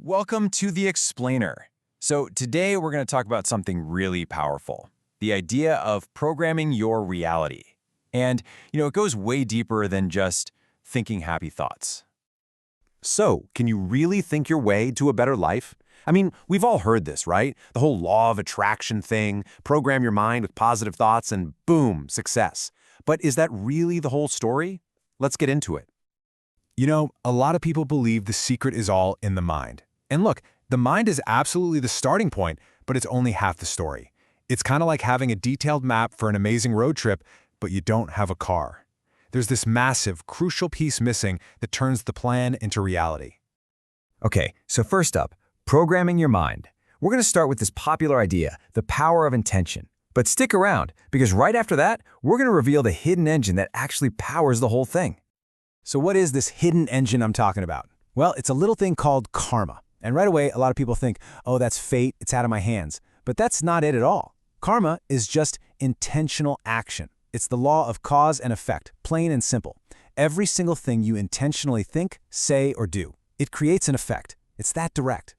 Welcome to The Explainer. So today we're going to talk about something really powerful, the idea of programming your reality. And, it goes way deeper than just thinking happy thoughts. So, can you really think your way to a better life? I mean, we've all heard this, right? The whole law of attraction thing, program your mind with positive thoughts and boom, success. But is that really the whole story? Let's get into it. A lot of people believe the secret is all in the mind. And look, the mind is absolutely the starting point, but it's only half the story. It's kind of like having a detailed map for an amazing road trip, but you don't have a car. There's this massive, crucial piece missing that turns the plan into reality. Okay, so first up, programming your mind. We're going to start with this popular idea, the power of intention. But stick around, because right after that, we're going to reveal the hidden engine that actually powers the whole thing. So what is this hidden engine I'm talking about? Well, it's a little thing called karma. And right away, a lot of people think, oh, that's fate, it's out of my hands. But that's not it at all. Karma is just intentional action. It's the law of cause and effect, plain and simple. Every single thing you intentionally think, say, or do, it creates an effect. It's that direct.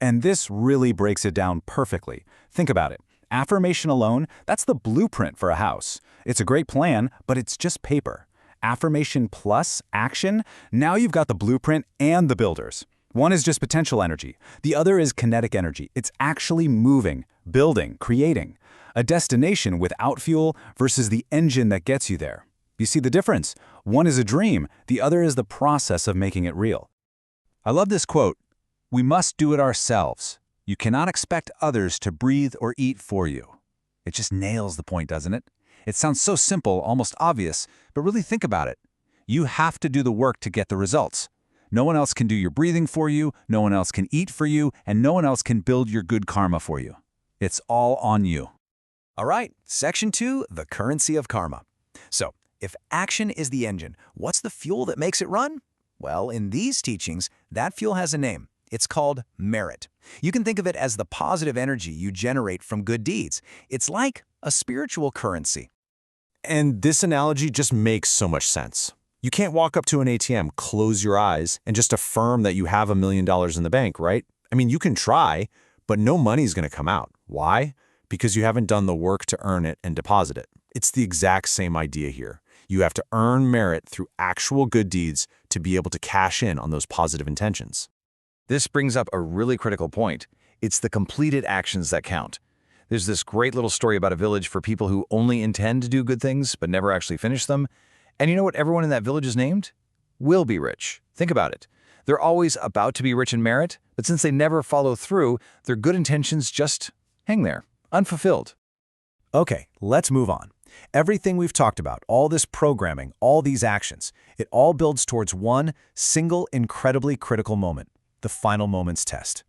And this really breaks it down perfectly. Think about it. Affirmation alone, that's the blueprint for a house. It's a great plan, but it's just paper. Affirmation plus action, now you've got the blueprint and the builders. One is just potential energy. The other is kinetic energy. It's actually moving, building, creating. A destination without fuel versus the engine that gets you there. You see the difference? One is a dream. The other is the process of making it real. I love this quote. We must do it ourselves. You cannot expect others to breathe or eat for you. It just nails the point, doesn't it? It sounds so simple, almost obvious, but really think about it. You have to do the work to get the results. No one else can do your breathing for you, no one else can eat for you, and no one else can build your good karma for you. It's all on you. All right, section 2, the currency of karma. So, if action is the engine, what's the fuel that makes it run? Well, in these teachings, that fuel has a name. It's called merit. You can think of it as the positive energy you generate from good deeds. It's like a spiritual currency. And this analogy just makes so much sense. You can't walk up to an ATM, close your eyes, and just affirm that you have $1 million in the bank, right? I mean, you can try, but no money's going to come out. Why? Because you haven't done the work to earn it and deposit it. It's the exact same idea here. You have to earn merit through actual good deeds to be able to cash in on those positive intentions. This brings up a really critical point. It's the completed actions that count. There's this great little story about a village for people who only intend to do good things but never actually finish them. And you know what everyone in that village is named? Will be rich. Think about it. They're always about to be rich in merit, but since they never follow through, their good intentions just hang there, unfulfilled. Okay, let's move on. Everything we've talked about, all this programming, all these actions, it all builds towards one single incredibly critical moment, the final moments test.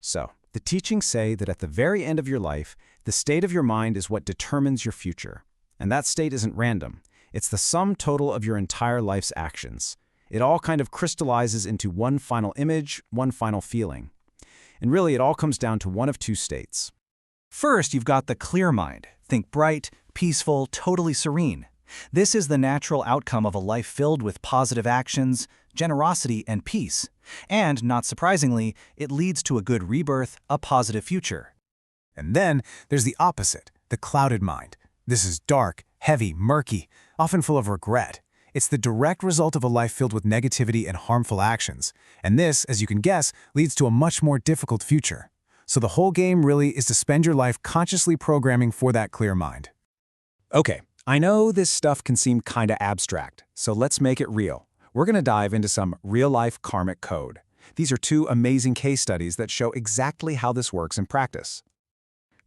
So, the teachings say that at the very end of your life, the state of your mind is what determines your future. And that state isn't random. It's the sum total of your entire life's actions. It all kind of crystallizes into one final image, one final feeling. And really, it all comes down to one of two states. First, you've got the clear mind. Think bright, peaceful, totally serene. This is the natural outcome of a life filled with positive actions, generosity, and peace. And, not surprisingly, it leads to a good rebirth, a positive future. And then there's the opposite, the clouded mind. This is dark, heavy, murky, often full of regret. It's the direct result of a life filled with negativity and harmful actions. And this, as you can guess, leads to a much more difficult future. So the whole game really is to spend your life consciously programming for that clear mind. Okay, I know this stuff can seem kinda abstract, so let's make it real. We're gonna dive into some real-life karmic code. These are two amazing case studies that show exactly how this works in practice.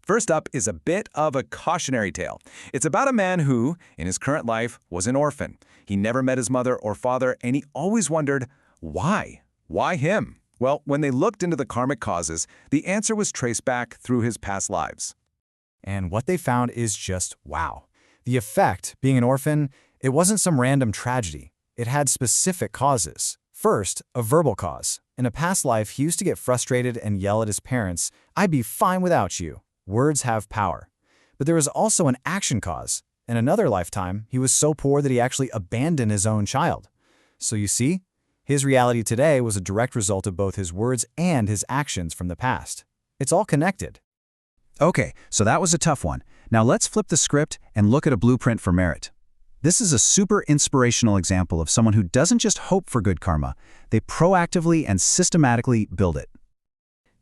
First up is a bit of a cautionary tale. It's about a man who, in his current life, was an orphan. He never met his mother or father, and he always wondered, why? Why him? Well, when they looked into the karmic causes, the answer was traced back through his past lives. And what they found is just wow. The effect, being an orphan, it wasn't some random tragedy. It had specific causes. First, a verbal cause. In a past life, he used to get frustrated and yell at his parents, "I'd be fine without you." Words have power. But there was also an action cause. In another lifetime, he was so poor that he actually abandoned his own child. So you see, His reality today was a direct result of both his words and his actions from the past. It's all connected. Okay, so that was a tough one. Now let's flip the script and look at a blueprint for merit. This is a super inspirational example of someone who doesn't just hope for good karma, they proactively and systematically build it.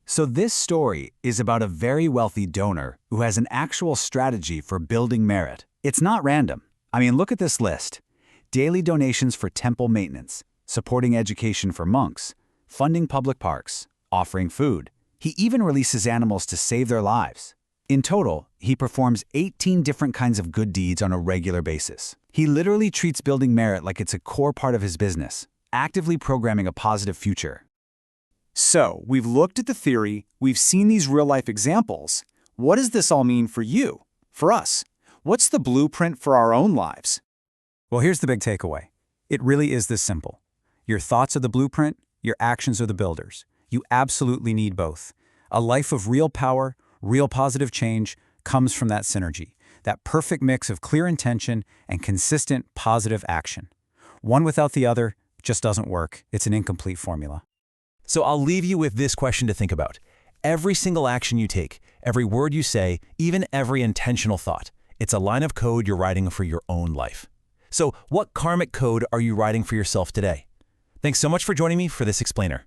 So this story is about a very wealthy donor who has an actual strategy for building merit. It's not random. I mean, look at this list. Daily donations for temple maintenance, supporting education for monks, funding public parks, offering food. He even releases animals to save their lives. In total, he performs 18 different kinds of good deeds on a regular basis. He literally treats building merit like it's a core part of his business, actively programming a positive future. So, we've looked at the theory, we've seen these real-life examples. What does this all mean for you, for us? What's the blueprint for our own lives? Well, here's the big takeaway. It really is this simple. Your thoughts are the blueprint, your actions are the builders. You absolutely need both. A life of real power, real positive change comes from that synergy, that perfect mix of clear intention and consistent positive action. One without the other just doesn't work. It's an incomplete formula. So I'll leave you with this question to think about. Every single action you take, every word you say, even every intentional thought, it's a line of code you're writing for your own life. So what karmic code are you writing for yourself today? Thanks so much for joining me for this explainer.